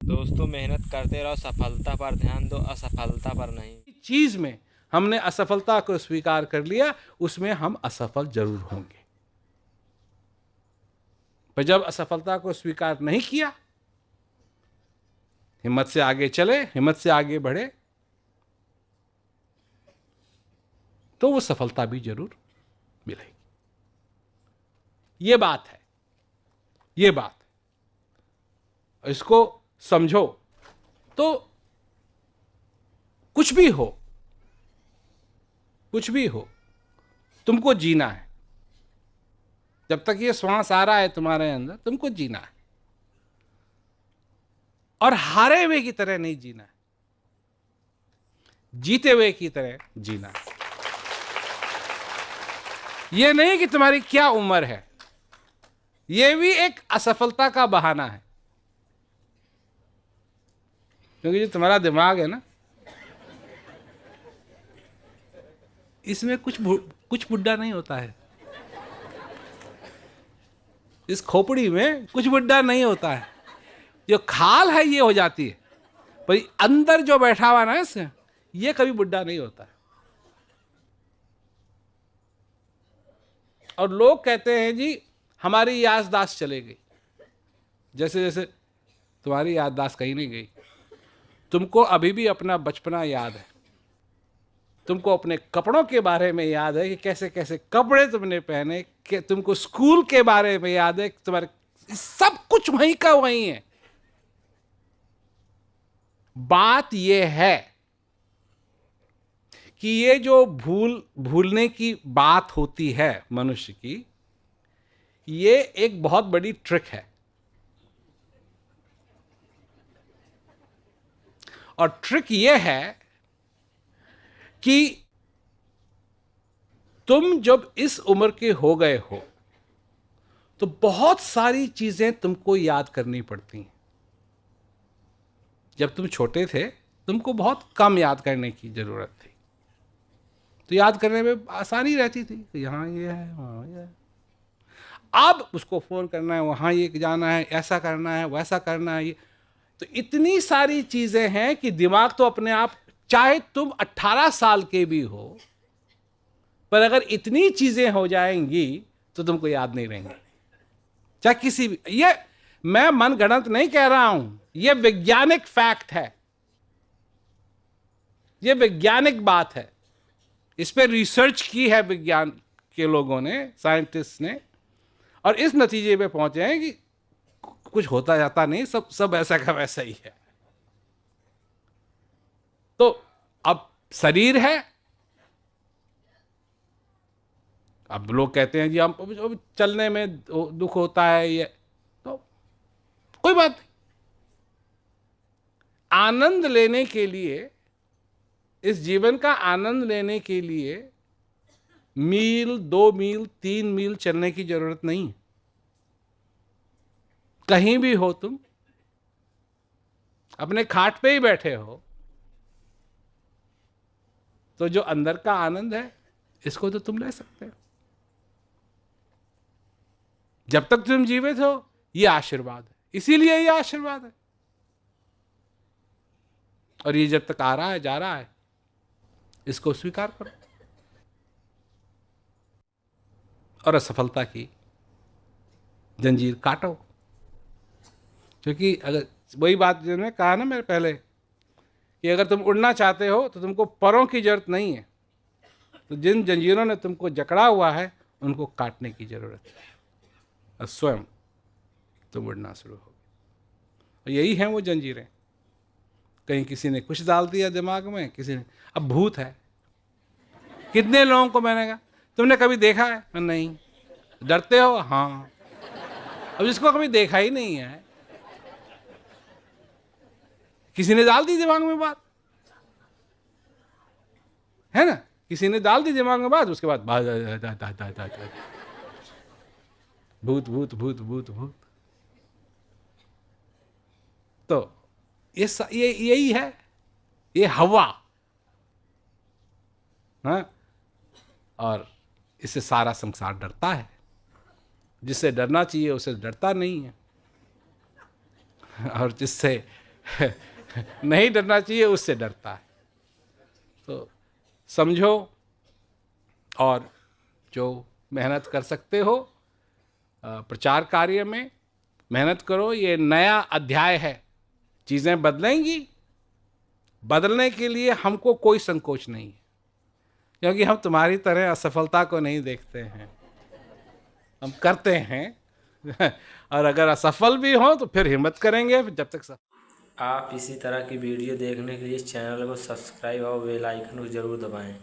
दोस्तों, मेहनत करते रहो, सफलता पर ध्यान दो, असफलता पर नहीं। चीज में हमने असफलता को स्वीकार कर लिया, उसमें हम असफल जरूर होंगे। पर जब असफलता को स्वीकार नहीं किया, हिम्मत से आगे चले, हिम्मत से आगे बढ़े, तो वो सफलता भी जरूर मिलेगी। ये बात है, ये बात इसको समझो। तो कुछ भी हो, कुछ भी हो, तुमको जीना है। जब तक ये श्वास आ रहा है तुम्हारे अंदर, तुमको जीना है, और हारे हुए की तरह नहीं जीना है, जीते हुए की तरह जीना है। ये नहीं कि तुम्हारी क्या उम्र है, ये भी एक असफलता का बहाना है। क्योंकि जो तुम्हारा दिमाग है ना, इसमें कुछ बुढ़ा नहीं होता है। इस खोपड़ी में कुछ बुढ़ा नहीं होता है। जो खाल है ये हो जाती है, पर अंदर जो बैठा हुआ ना इससे, ये कभी बुढ़ा नहीं होता है। और लोग कहते हैं जी हमारी याददाश्त चले गई। जैसे जैसे तुम्हारी याददाश्त कहीं नहीं गई, तुमको अभी भी अपना बचपना याद है। तुमको अपने कपड़ों के बारे में याद है कि कैसे कैसे कपड़े तुमने पहने, कि तुमको स्कूल के बारे में याद है, तुम्हारे सब कुछ वहीं का वहीं है। बात यह है कि ये जो भूलने की बात होती है मनुष्य की, ये एक बहुत बड़ी ट्रिक है। और ट्रिक ये है कि तुम जब इस उम्र के हो गए हो, तो बहुत सारी चीजें तुमको याद करनी पड़ती हैं। जब तुम छोटे थे, तुमको बहुत कम याद करने की जरूरत थी, तो याद करने में आसानी रहती थी। यहाँ ये है, वहाँ ये है। अब उसको फोन करना है, वहाँ ये जाना है, ऐसा करना है, वैसा करना है। ये तो इतनी सारी चीजें हैं कि दिमाग तो अपने आप, चाहे तुम 18 साल के भी हो, पर अगर इतनी चीजें हो जाएंगी तो तुमको याद नहीं रहेंगे। चाहे किसी भी, ये मैं मनगढ़ंत नहीं कह रहा हूं, ये वैज्ञानिक फैक्ट है, ये वैज्ञानिक बात है। इस पर रिसर्च की है विज्ञान के लोगों ने, साइंटिस्ट ने, और इस नतीजे पे पहुंचे हैं कि कुछ होता जाता नहीं, सब ऐसा का वैसा ही है। तो अब शरीर है, अब लोग कहते हैं जी हम अब चलने में दुख होता है, ये तो कोई बात नहीं। आनंद लेने के लिए, इस जीवन का आनंद लेने के लिए मील, 2 मील, 3 मील चलने की जरूरत नहीं। कहीं भी हो तुम, अपने खाट पे ही बैठे हो, तो जो अंदर का आनंद है, इसको तो तुम ले सकते हो। जब तक तुम जीवित हो, ये आशीर्वाद है, इसीलिए ये आशीर्वाद है। और ये जब तक आ रहा है, जा रहा है, इसको स्वीकार करो। और असफलता की जंजीर काटो। क्योंकि अगर वही बात जो मैंने कहा ना मेरे पहले, कि अगर तुम उड़ना चाहते हो तो तुमको परों की जरूरत नहीं है, तो जिन जंजीरों ने तुमको जकड़ा हुआ है उनको काटने की जरूरत है, और स्वयं तुम उड़ना शुरू हो। और यही हैं वो जंजीरें। कहीं किसी ने कुछ डाल दिया दिमाग में, किसी ने, अब भूत है। कितने लोगों को मैंने कहा तुमने कभी देखा है? नहीं। डरते हो? हाँ। अब जिसको कभी देखा ही नहीं है, किसी ने डाल दी दिमाग में बात, है ना, किसी ने डाल दी दिमाग में बात, उसके बाद भूत भूत भूत भूत भूत। तो ये यही है, ये हवा, हाँ। और इससे सारा संसार डरता है। जिससे डरना चाहिए उसे डरता नहीं है, और जिससे नहीं डरना चाहिए, उससे डरता है। तो समझो और जो मेहनत कर सकते हो प्रचार कार्य में मेहनत करो। ये नया अध्याय है, चीज़ें बदलेंगी। बदलने के लिए हमको कोई संकोच नहीं है, क्योंकि हम तुम्हारी तरह असफलता को नहीं देखते हैं, हम करते हैं। और अगर असफल भी हो तो फिर हिम्मत करेंगे जब तक आप इसी तरह की वीडियो देखने के लिए चैनल को सब्सक्राइब और बेल आइकन को जरूर दबाएं।